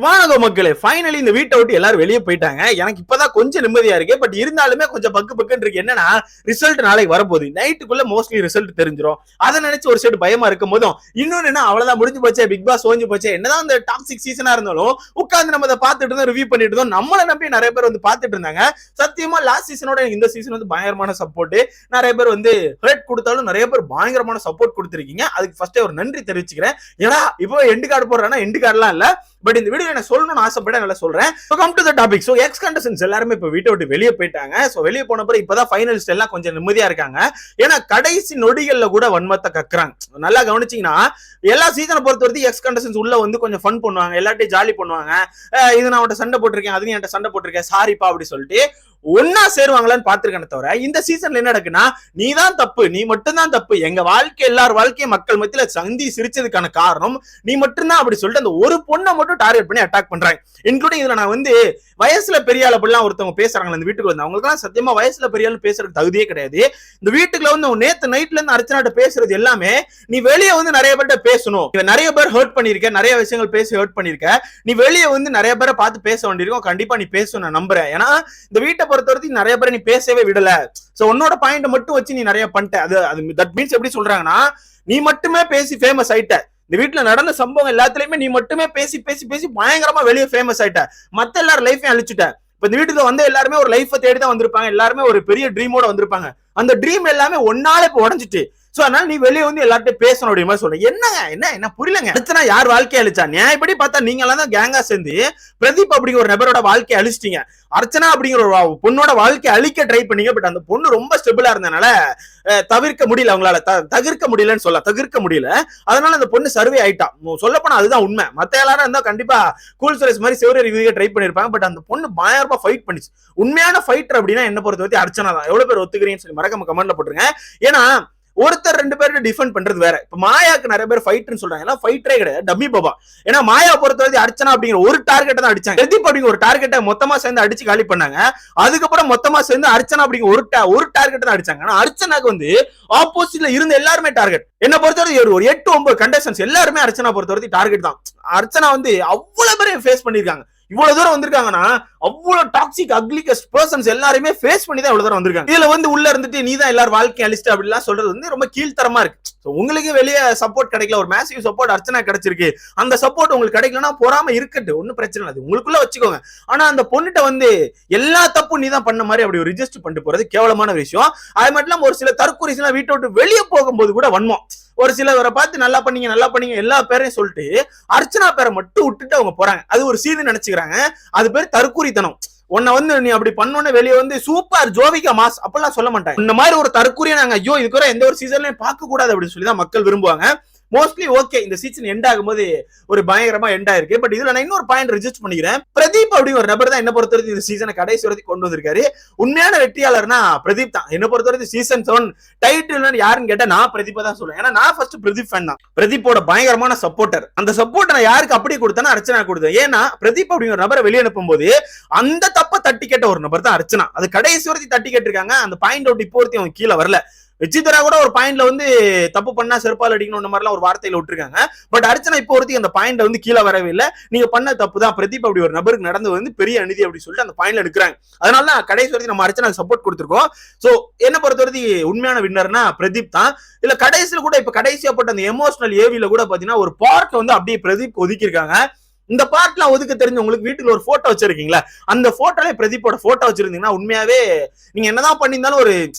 வாங்க மக்களே, ஃபைனலி இந்த வீட்டை விட்டு எல்லாரும் வெளியே போயிட்டாங்க. எனக்கு இப்பதான் கொஞ்சம் நிம்மதியா இருக்கு. பட் இருந்தாலுமே கொஞ்சம் பக்கு இருக்கு. என்னன்னா, ரிசல்ட் நாளைக்கு வரப்போகுது. நைட்டுக்குள்ள மோஸ்ட்லி ரிசல்ட் தெரிஞ்சிடும். அதை நினைச்சு ஒரு சைடு பயமா இருக்கும் போதும், இன்னொன்னு என்ன, அவ்வளவுதான் முடிஞ்சு போச்சே, பிக் பாஸ் ஓஞ்சு போச்சே, என்னதான் இந்த டாக்ஸிக் சீசனா இருந்தாலும் உட்கார்ந்து நம்ம அதை பார்த்துட்டு இருந்தோம், ரிவ்யூ பண்ணிட்டு இருந்தோம். நம்மளை நம்பி நிறைய பேர் வந்து பார்த்துட்டு இருந்தாங்க. சத்தியமா லாஸ்ட் சீசனோட இந்த சீசன் வந்து பயங்கரமான சப்போர்ட். நிறைய பேர் வந்து ஹேட் கொடுத்தாலும் நிறைய பேர் பயங்கரமான சப்போர்ட் கொடுத்துருக்கீங்க. அதுக்கு ஃபர்ஸ்டே ஒரு நன்றி தெரிவிச்சுக்கிறேன். ஏன்னா இப்போ எண்டு கார்டு போடுறேன்னா எண்டு கார்டுலாம் இல்ல, பட் இந்த வீடியோ நான் சொல்லணும்னு ஆசைப்பட நல்லா சொல்றேன். So come to the topic. So ex contestants எல்லாரும் இப்ப வீட்டை விட்டு வெளியே போயிட்டாங்க. சோ வெளியே போன பிறகு இப்பதான் ஃபைனலிஸ்ட் எல்லாம் கொஞ்சம் நிம்மதியா இருக்காங்க. ஏன்னா கடைசி நொடிகள்ல கூட வன்மத்தை கக்குறாங்க. நல்லா கவனிச்சீங்கன்னா எல்லா சீசனை பொறுத்த வரைக்கும் எக்ஸ் கண்டஸ்டன்ஸ் உள்ள வந்து கொஞ்சம் ஃபன் பண்ணுவாங்க, எல்லாத்தையும் ஜாலி பண்ணுவாங்க. இது நான் அவன்கிட்ட சண்டை போட்டிருக்கேன், அது என்கிட்ட சண்டை போட்டிருக்கேன், சாரிப்பா அப்படி சொல்லிட்டு ஒன்னா சேருவாங்களான்னு பாத்துருக்கேன். தவிர இந்த சீசன்ல என்ன நடக்குன்னா, நீ தான் தப்பு, நீ மட்டும் தான் தப்பு, எங்க வாழ்க்கை எல்லார் வாழ்க்கையும் மக்கள் மத்தியில சந்தி சிரிச்சதுக்கான காரணம் நீ மட்டும்தான் அப்படி சொல்லிட்டு அந்த ஒரு பொண்ணை மட்டும் டார்கெட் பண்ணி அட்டாக் பண்றாங்க. இன்க்ளூடிங் இதுல நான் வந்து வயசுல பெரிய ஆள் அப்படிலாம் ஒருத்தவங்க பேசுறாங்க இந்த வீட்டுக்கு வந்து, அவங்களுக்கு எல்லாம் சத்தியமா வயசுல பெரிய ஆள் பேசுறதுக்கு தகுதியே கிடையாது. இந்த வீட்டுக்குள்ள வந்து நேத்து நைட்ல இருந்து அர்ச்சனாட்ட பேசுறது எல்லாமே நீ வெளியே வந்து நிறைய பேர்ட்ட பேசணும், நிறைய பேர் ஹர்ட் பண்ணிருக்க, நிறைய விஷயங்கள் பேசி ஹர்ட் பண்ணிருக்க, நீ வெளியே வந்து நிறைய பேரை பார்த்து பேச வேண்டியிருக்கும். கண்டிப்பா நீ பேசணும், நான் நம்புறேன். ஏன்னா இந்த வீட்டை பொறுத்தவரைக்கும் நிறைய பேரை நீ பேசவே விடல. சோ உன்னோட பாயிண்ட் மட்டும் வச்சு நீ நிறைய பண்ணிட்ட. அது தட் மீன்ஸ் எப்படி சொல்றாங்கன்னா, நீ மட்டுமே பேசி ஃபேமஸ் ஆயிட்ட. இந்த வீட்டுல நடந்த சம்பவம் எல்லாத்துலயுமே நீ மட்டுமே பேசி பேசி பேசி பயங்கரமா வெளியே ஃபேமஸ் ஆயிட்ட. மத்த எல்லாரும் லைஃபையும் அழிச்சுட்ட. இப்ப இந்த வீட்டுல வந்து எல்லாருமே ஒரு லைஃபை தேடி தான் வந்திருப்பாங்க, எல்லாருமே ஒரு பெரிய ட்ரீமோட வந்திருப்பாங்க. அந்த ட்ரீம் எல்லாமே ஒன்னால இப்ப உடஞ்சிட்டு. சோ அதனால நீ வெளியே வந்து எல்லார்ட்டையும் பேசணும் அப்படின்ற மாதிரி சொல்றேன். என்ன புரியலங்க. அடுத்தனா யார் வாழ்க்கையை அழிச்சா? நியாயப்படி பார்த்தா நீங்க எல்லாம் தான் கேங்கா சேர்ந்து பிரதீப் அப்படிங்கிற ஒரு நபரோட வாழ்க்கையை அழிச்சிட்டீங்க. அர்ச்சனா அப்படிங்கிற ஒரு பொண்ணோட வாழ்க்கையை அழிக்க ட்ரை பண்ணீங்க. பட் அந்த பொண்ணு ரொம்ப ஸ்டெபிளா இருந்தனால தவிர்க்க முடியல, அவங்களால தவிர்க்க முடியலன்னு சொல்ல, தவிர்க்க முடியல. அதனால அந்த பொண்ணு சர்வே ஆயிட்டா. சொல்ல போனா அதுதான் உண்மை. மத்த எல்லாரும் இருந்தா கண்டிப்பா கூல் சுரேஷ் மாதிரி செவரேரி விதிக்க ட்ரை பண்ணிருப்பாங்க. பட் அந்த பொண்ணு பயங்கரமா ஃபைட் பண்ணிச்சு. உண்மையான ஃபைட்டர் அப்படின்னா என்ன பொறுத்த வரைக்கும் அர்ச்சனா தான். எவ்வளவு பேர் ஒத்துக்கிறீங்கன்னு சொல்லி மறக்காம கமெண்ட்ல போட்டுருங்க. ஏன்னா ஒருத்தர் ரெண்டு பேருக்கு டிஃபெண்ட் பண்றது வேற. இப்ப மாயாக்கு நிறைய பேர் ஃபைட்டர்னு சொல்றாங்க, எல்லாம் ஃபைட்டரே கிடையாது, டம்மி பாபா. ஏன்னா மாயா பொறுத்தவரை அர்ச்சனா அப்படிங்கிற ஒரு டார்கெட்டை தான் அடிச்சாங்க. பிரதீப் அப்படிங்கிற ஒரு டார்கெட்டை மொத்தமா சேர்ந்து அடிச்சு காலி பண்ணாங்க. அதுக்கப்புறம் மொத்தமா சேர்ந்து அர்ச்சனா அப்படிங்கிற ஒரு டார்கெட் தான் அடிச்சாங்க. ஆனா அர்ச்சனாக்கு வந்து ஆப்போசிட்ல இருந்த எல்லாருமே டார்கெட். என்ன பொறுத்தவரை ஒரு 8-9 கண்டஸ்டன்ஸ் எல்லாருமே அர்ச்சனா பொறுத்தவரை டார்கெட் தான். அர்ச்சனா வந்து அவ்வளவு பேரை ஃபேஸ் பண்ணிருக்காங்க. இவ்வளவு தூரம் வந்திருக்காங்கன்னா அவ்வளவு டாக்ஸிக் அக்லிகஸ்ட் பர்சன்ஸ் எல்லாருமே ஃபேஸ் பண்ணி தான் இவ்வளவு தூரம் வந்திருக்காங்க. இதுல வந்து உள்ள இருந்துட்டு நீ தான் எல்லாரும் வாழ்க்கை அழிச்சிட்டு அப்படிலாம் சொல்றது வந்து ரொம்ப கீழ்த்தரமா இருக்கு. உங்களுக்கு வெளியே சப்போர்ட் கிடைக்கல, ஒரு மேசிவ் சப்போர்ட் அர்ச்சனா கிடைச்சிருக்கு. அந்த சப்போர்ட் உங்களுக்கு கிடைக்கலன்னா பொறாம இருக்கட்டு, ஒன்னும் பிரச்சனை இல்லை, உங்களுக்குள்ள வச்சுக்கோங்க. ஆனா அந்த பொண்ணுட்ட வந்து எல்லா தப்பும் நீ தான் பண்ண மாதிரி அப்படி ஒரு ரிஜிஸ்டர் பண்ணிட்டு போறது கேவலமான விஷயம். அது மட்டும் இல்லாம ஒரு சில தற்கொலைலாம் வீட்டை விட்டு வெளியே போகும்போது கூட வன்மம். ஒரு சிலவரை பார்த்து நல்லா பண்ணீங்க எல்லா பேரையும் சொல்லிட்டு அர்ச்சனா பேரை மட்டும் விட்டுட்டு அவங்க போறாங்க. அது ஒரு சீன் நினைச்சுக்கிறாங்க. அது பேர் தற்கூரித்தனம். உன்னை வந்து நீ அப்படி பண்ணோன்னு வெளியே வந்து சூப்பர் ஜோவிகா மாஸ் அப்படிலாம் சொல்ல மாட்டாங்க. இந்த மாதிரி ஒரு தற்கூரியை நாங்க ஐயோ இதுக்கு எந்த ஒரு சீசன்லயும் பார்க்க கூடாது அப்படின்னு சொல்லி தான் மக்கள் விரும்புவாங்க. மோஸ்ட்லி ஓகே, இந்த சீசன் எண்ட் ஆகும்போது ஒரு பயங்கரமா எண்ட் ஆயிருக்கு. பட் இதுல நான் இன்னொரு பாயிண்ட் ரிஜிஸ்ட் பண்ணிக்கிறேன். பிரதீப் அப்படி ஒரு நபர் தான் என்ன பொறுத்தவரைக்கும் இந்த சீசனை கடைசி வரைக்கும் கொண்டு வந்திருக்காரு. உண்மையான வெற்றியாளர்னா பிரதீப் தான். என்ன பொறுத்தவரைக்கும் சீசன் 7 டைட்டில் யாருன்னு கேட்டா நான் பிரதீப்பை தான் சொல்லுவேன். ஏன்னா நான் ஃபர்ஸ்ட் பிரதீப் ஃபேன் தான். பிரதீப்போட பயங்கரமான சப்போர்ட்டர். அந்த சப்போர்ட் நான் யாருக்கு அப்படி கொடுத்தேன்னா அர்ச்சனா கொடுத்தேன். ஏன்னா பிரதீப் அப்படிங்கிற நபரை வெளியே அனுப்பும் போது அந்த தப்ப தட்டி கேட்ட ஒரு நபர் தான் அர்ச்சனா. அது கடைசி வரைக்கும் தட்டி கேட்டிருக்காங்க. அந்த பாயிண்ட் அவுட் இப்போ வரைக்கும் அவங்க கீழே வரல. விசித்ரா கூட ஒரு பாயிண்ட்ல வந்து தப்பு பண்ணா செருப்பால் அடிக்கணும் மாதிரிலாம் ஒரு வார்த்தையில விட்டுருக்காங்க. பட் அர்ச்சனா இப்போ ஒருத்தி அந்த பாயிண்ட்ல வந்து கீழே வரவே இல்லை. நீங்க பண்ண தப்பு தான், பிரதீப் அப்படி ஒரு நபருக்கு நடந்து வந்து பெரிய அநீதி அப்படி சொல்லிட்டு அந்த பாயிண்ட்ல எடுக்கிறாங்க. அதனால கடைசி வரைக்கும் நம்ம அர்ச்சனா சப்போர்ட் கொடுத்துருக்கோம். சோ என்ன பொறுத்தவரைக்கும் உண்மையான வின்னர்னா பிரதீப் தான். இல்ல கடைசியில கூட இப்ப கடைசியா போட்ட அந்த எமோஷனல் ஏவில கூட பாத்தீங்கன்னா ஒரு பார்ட் வந்து அப்படியே பிரதீப் ஒதுக்கி இருக்காங்க. இந்த பார்ட்லாம் ஒதுக்க தெரிஞ்ச உங்களுக்கு வீட்டுல ஒரு போட்டோ வச்சிருக்கீங்களா, அந்த போட்டோல பிரதீப்போட போட்டோ வச்சிருந்தீங்கன்னா உண்மையாவே நீங்க என்னதான் பண்ணியிருந்தாலும் ஒரு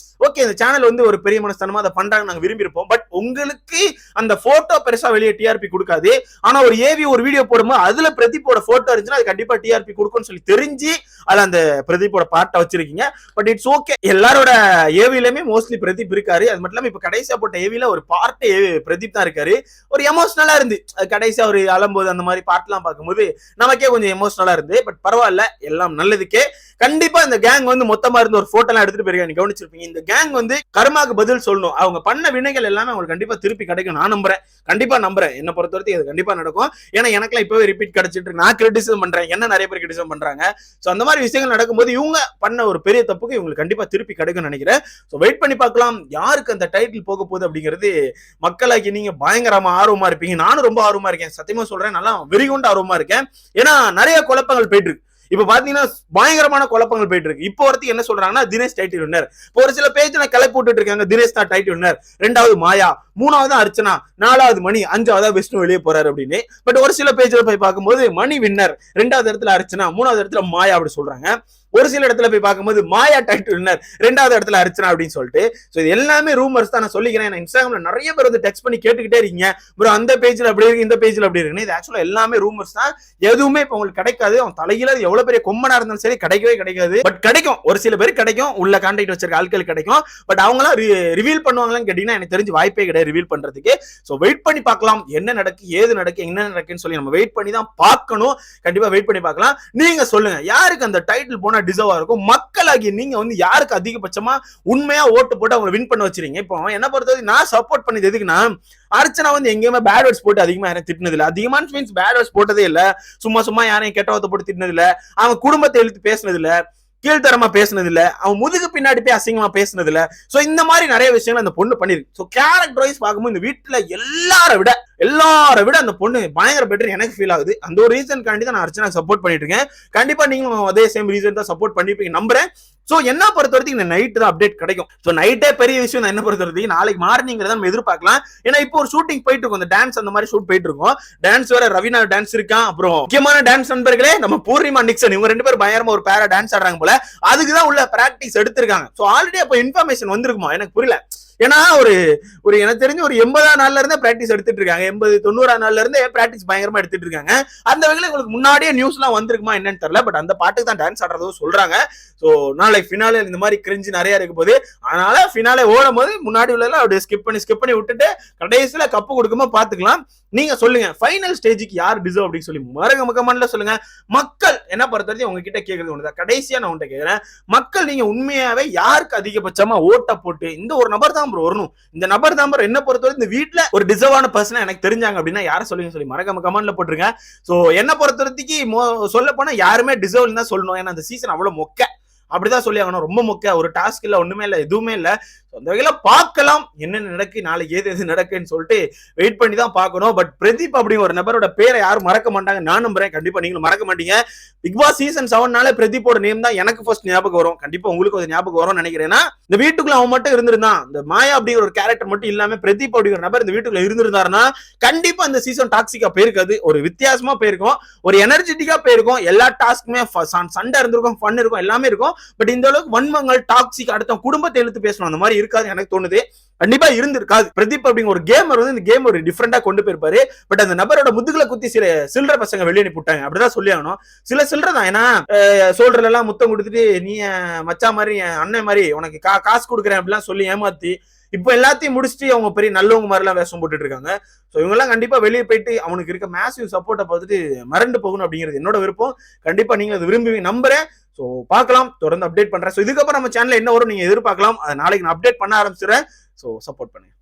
ஓகே இந்த சேனல் வந்து ஒரு பெரிய மனஸ்தானமா அதை பண்றாங்க நாங்க விரும்பி இருப்போம். பட் உங்களுக்கு அந்த போட்டோ பெருசா வெளியே டிஆர்பி கொடுக்காது. ஆனா ஒரு ஏவி ஒரு வீடியோ போடும்போது அதுல பிரதீப்போட போட்டோ இருந்துச்சுன்னா அது கண்டிப்பா டிஆர்பி கொடுக்கும்னு சொல்லி தெரிஞ்சு அதுல அந்த பிரதீப்போட பார்ட்டை வச்சிருக்கீங்க. பட் இட்ஸ் ஓகே, எல்லாரோட ஏவிலுமே மோஸ்ட்லி பிரதீப் இருக்காரு. அது மட்டும் இல்லாம இப்ப கடைசியா போட்ட ஏவில ஒரு பார்ட் பிரதீப் தான் இருக்காரு. ஒரு எமோஷனலா இருந்து கடைசியா ஒரு அலம்போது அந்த மாதிரி பார்ட்லாம் பார்க்கும்போது நமக்கே கொஞ்சம் எமோஷனலா இருந்து. பட் பரவாயில்ல, எல்லாம் நல்லதுக்கே. கண்டிப்பா இந்த கேங் வந்து மொத்தமா இருந்து ஒரு போட்டோ எல்லாம் எடுத்துட்டு போயிருக்காங்க. கவனிச்சிருப்பீங்க இந்த கேங் வந்து கர்மாக்கு பதில் சொல்லணும். அவங்க பண்ண வினைகள் எல்லாமே அவங்களுக்கு கண்டிப்பா திருப்பி கிடைக்கும். நான் நம்புறேன், கண்டிப்பா நம்புறேன். என்ன பொறுத்த வரைக்கும் அது கண்டிப்பா நடக்கும். ஏன்னா எனக்குலாம் இப்பவே ரிப்பீட் கிடைச்சிட்டு இருக்கு. நான் கிரிட்டிசிசம் பண்றேன், என்ன நிறைய பேர் கிரிட்டிசிசம் பண்றாங்க. சோ அந்த மாதிரி விஷயங்கள் நடக்கும்போது இவங்க பண்ண ஒரு பெரிய தப்புக்கு இவங்களுக்கு கண்டிப்பா திருப்பி கிடைக்கும்னு நினைக்கிறேன். சோ வெயிட் பண்ணி பார்க்கலாம் யாருக்கு அந்த டைட்டில் போக போகுது அப்படிங்கிறது. மக்களாகி நீங்க பயங்கரமா ஆர்வமா இருப்பீங்க, நானும் ரொம்ப ஆர்வமா இருக்கேன். சத்தியமா சொல்றேன், நல்லா வெறிகொண்டு ஆர்வமா இருக்கேன். ஏன்னா நிறைய குழப்பங்கள் போயிட்டு இருக்கு. இப்ப பாத்தீங்கன்னா பயங்கரமான குழப்பங்கள் போயிட்டு இருக்கு. இப்போ ஒருத்தி என்ன சொல்றாங்கன்னா தினேஷ் டைட்டில் வின்னர். இப்போ ஒரு சில பேஜ் கிளப்பி போட்டுட்டு இருக்காங்க, தினேஷ் தான் டைட்டில் வின்னர், 2வது மாயா, 3வது அர்ச்சனா, 4வது மணி, 5வது விஷ்ணு வெளியே போறாரு அப்படின்னு. பட் ஒரு சில பேஜ்ல போய் பார்க்கும்போது மணி வின்னர், 2வது இடத்துல அர்ச்சனா, 3வது இடத்துல மாயா அப்படி சொல்றாங்க. ஒரு சில இடத்துல போய் பார்க்கும்போது மாயா டைட்டில் வின்னர், 2வது இடத்துல அர்ச்சனா அப்படின்னு சொல்லிட்டு. சோ இது எல்லாமே ரூமர்ஸ் தான். நான் சொல்லிக்கிறேன், இன்ஸ்டாகிராம்ல நிறைய பேர் வந்து டெக்ஸ்ட் பண்ணி கேட்டுக்கிட்டே இருக்கீங்க, ப்ரோ அந்த பேஜ்ல அப்படி இருக்கு, இந்த பேஜ்ல அப்படி இருக்கு. இது ஆக்சுவலா எல்லாமே ரூமர்ஸ் தான். எதுவுமே இப்ப உங்களுக்கு கிடைக்காது. அவன் தலையில எவ்வளவு பெரிய கொம்பனா இருந்தாலும் சரி கிடைக்கவே கிடைக்காது. பட் கிடைக்கும், ஒரு சில பேர் கிடைக்கும், உள்ள கான்டாக்ட் வச்சிருக்க ஆட்கள் கிடைக்கும். பட் அவங்க எல்லாம் ரிவீல் பண்ணுவாங்களான்னு கேட்டீங்கன்னா எனக்கு தெரிஞ்சு வாய்ப்பே கிடையாது ரிவீல் பண்றதுக்கு. சோ வெயிட் பண்ணி பார்க்கலாம் என்ன நடக்கு, ஏது நடக்கு, என்ன நடக்குன்னு சொல்லி நம்ம வெயிட் பண்ணி தான் பார்க்கணும். கண்டிப்பா வெயிட் பண்ணி பார்க்கலாம். நீங்க சொல்லுங்க யாருக்கு அந்த டைட்டில் போனா டிசர்வா இருக்கும். மக்களாகி நீங்க வந்து யாருக்கு அதிகபட்சமா உண்மையா ஓட்டு போட்டு அவங்க வின் பண்ண வச்சிருக்கீங்க. இப்போ என்ன பொறுத்தவரை நான் சப்போர்ட் பண்ணது எதுக்குன்னா, அர்ச்சனா வந்து எங்கேயுமே பேட் வேர்ட்ஸ் போட்டு அதிகமா யாரும் திட்டினது இல்ல. அதிகமான மீன்ஸ் பேட் வேர்ட்ஸ் போட்டதே இல்ல. சும்மா யாரையும் கெட்ட வார்த்தை போட்டு திட்டினது இல்ல. அவங்க குடும்பத்தை இழுத்து பேசினது இல்ல, கீழ்த்தரமா பேசினது இல்ல, அவன் முதுகு பின்னாடி போய் அசிங்கமா பேசினது இல்ல. சோ இந்த மாதிரி நிறைய விஷயங்கள் அந்த பொண்ணு பண்ணிருக்கு. சோ கேரக்டர் வைஸ் பார்க்கும்போது இந்த வீட்டுல எல்லார விட அந்த பொண்ணு பயங்கர பெட்டர் எனக்கு ஃபீல் ஆகுது. அந்த ஒரு ரீசன் காண்டி தான் நான் அர்ச்சனா சப்போர்ட் பண்ணிட்டு இருக்கேன். கண்டிப்பா நீங்களும் அதே சேம் ரீசன் தான் சப்போர்ட் பண்ணிப்பீங்க நம்புறேன். சோ என்ன பொறுத்த வரைக்கும் இந்த நைட் தான் அப்டேட் கிடைக்கும். சோ நைட்டே பெரிய விஷயம் தான் என்ன பொறுத்த வரைக்கும். நாளைக்கு மார்னிங் தான் நம்ம எதிர்பார்க்கலாம். ஏன்னா இப்போ ஒரு ஷூட்டிங் போயிட்டு இருக்கும், அந்த டான்ஸ் அந்த மாதிரி ஷூட் போயிட்டு இருக்கும். டான்ஸ் வேற ரவினா டான்ஸ் இருக்கான். அப்புறம் முக்கியமான டான்ஸ் நண்பர்களே நம்ம பூர்ணிமா நிக்சன், இவங்க 2 பேரும் பயங்கரமா ஒரு பேரா டான்ஸ் ஆடுறாங்க போல. அதுக்குதான் உள்ள பிராக்டிஸ் எடுத்திருக்காங்க. சோ ஆல்ரெடி அப்ப இன்ஃபர்மேஷன் வந்திருக்குமா எனக்கு புரியல. ஏன்னா ஒரு எனக்கு தெரிஞ்சு ஒரு 80ஆம் நாள்ல இருந்தே பிராக்டிஸ் எடுத்துட்டு இருக்காங்க, 80-90ஆம் நாள்ல இருந்தே பிராக்டிஸ் பயங்கரமா எடுத்துட்டு இருக்காங்க. அந்த வகையில உங்களுக்கு முன்னாடியே நியூஸ் எல்லாம் வந்திருக்குமா என்னன்னு தெரியல. பட் அந்த பாட்டுக்கு தான் டான்ஸ் ஆடுறதோ சொல்றாங்க. சோ நாளை ஃபினாலே இந்த மாதிரி கிரிஞ்சு நிறைய இருக்க போது, அதனால ஃபினாலே ஓடும் போது முன்னாடி உள்ள அப்படியே ஸ்கிப் பண்ணி விட்டுட்டு கடைசியில கப்பு கொடுக்கும்போது பாத்துக்கலாம். நீங்க சொல்லுங்க ஃபைனல் ஸ்டேஜுக்கு யார் டிசர்வ் அப்படின்னு சொல்லி மறக்காம கமெண்ட்ல சொல்லுங்க. மக்கள் என்ன பொறுத்தவரைக்கும் உங்ககிட்ட கேட்கறது ஒண்ணுதான். கடைசியா நான் உன்கிட்ட கேட்கிறேன், மக்கள் நீங்க உண்மையாவே யாருக்கு அதிகபட்சமா ஓட்ட போட்டு இந்த ஒரு நபர் தான் வரணும், இந்த நபர் தான் என்ன பொறுத்தவரை இந்த வீட்டுல ஒரு டிசர்வான பர்சனா எனக்கு தெரிஞ்சாங்க அப்படின்னா யார சொல்லுங்க சொல்லி மறக்காம கமெண்ட்ல போட்டுருங்க. சோ என்ன பொறுத்தவரைக்கும் சொல்ல போனா யாருமே டிசர்வ் தான் சொல்லணும். ஏன்னா அந்த சீசன் அவ்வளவு மொக்க, அப்படிதான் சொல்லி ஆகணும். ரொம்ப மொக்க, ஒரு டாஸ்க் இல்ல, ஒண்ணுமே இல்ல, எதுவுமே இல்ல. அந்த வகையில பார்க்கலாம் என்ன நடக்கு, நாளைக்கு எது நடக்குன்னு சொல்லிட்டு வெயிட் பண்ணி தான் பார்க்கணும். பட் பிரதீப் அப்படிங்கிற ஒரு நபரோட பேரை யாரும் மறக்க மாட்டாங்க, நான் நம்புறேன். கண்டிப்பா நீங்களும் மறக்க மாட்டீங்க. பிக் பாஸ் சீசன் 7 பிரதீப்போட நேம் தான் எனக்கு ஃபர்ஸ்ட் ஞாபகம் வரும். கண்டிப்பா உங்களுக்கு அது ஞாபகம் வரும்னு நினைக்கிறேன். இந்த வீட்டுக்குள்ள அவன் மட்டும் இருந்திருந்தான், இந்த மாயா அப்படிங்கிற ஒரு கேரக்டர் மட்டும் இல்லாம பிரதீப் அப்படிங்கிற நபர் இந்த வீட்டுக்குள்ள இருந்திருந்தாருன்னா கண்டிப்பா இந்த சீசன் டாக்ஸிக்கா போயிருக்காது, ஒரு வித்தியாசமா போயிருக்கும், ஒரு எனர்ஜெட்டிக்கா போயிருக்கும். எல்லா டாஸ்க்குமே சண்டை இருந்திருக்கும், ஃபன் இருக்கும், எல்லாமே இருக்கும். பட் இந்த அளவுக்கு வன்மங்கள் டாக்ஸிக் அடுத்த குடும்பத்தை இழுத்து பேசணும் அந்த மாதிரி இருக்காது எனக்கு தோணுது. கண்டிப்பா இருந்திருக்காது. பிரதீப் அப்படிங்கிற ஒரு கேமர் வந்து இந்த கேம் ஒரு டிஃபரெண்டா கொண்டு போயிருப்பாரு. பட் அந்த நபரோட முதுகுல குத்தி சில சில்லற பசங்க வெளியே அனுப்பிட்டாங்க, அப்படிதான் சொல்லி ஆகணும். சில சில்லற தான். ஏன்னா சோல்டர்ல எல்லாம் முத்தம் கொடுத்துட்டு நீ மச்சா மாதிரி அண்ணன் மாதிரி உனக்கு காசு கொடுக்குறேன் அப்படிலாம் சொல்லி ஏமாத்தி இப்ப எல்லாத்தையும் முடிச்சுட்டு அவங்க பெரிய நல்லவங்க மாதிரி எல்லாம் வேஷம் போட்டுட்டு இருக்காங்க. சோ இவங்க எல்லாம் கண்டிப்பா வெளியே போயிட்டு அவனுக்கு இருக்க மேசிவ் சப்போர்ட்டை பார்த்துட்டு மறந்து போகணும் அப்படிங்கிறது என்னோட விருப்பம். கண்டிப்பா நீங்க அதை விரும்புவீங்க நம்புறேன். சோ பார்க்கலாம், தொடர்ந்து அப்டேட் பண்றேன். சோ இதுக்கப்புறம் நம்ம சேனல்ல என்ன வரும் நீங்க எதிர்பார்க்கலாம். அதை நாளைக்கு நான் அப்டேட் பண்ண ஆரம்பிச்சிடுறேன். சோ சப்போர்ட் பண்ணுங்க.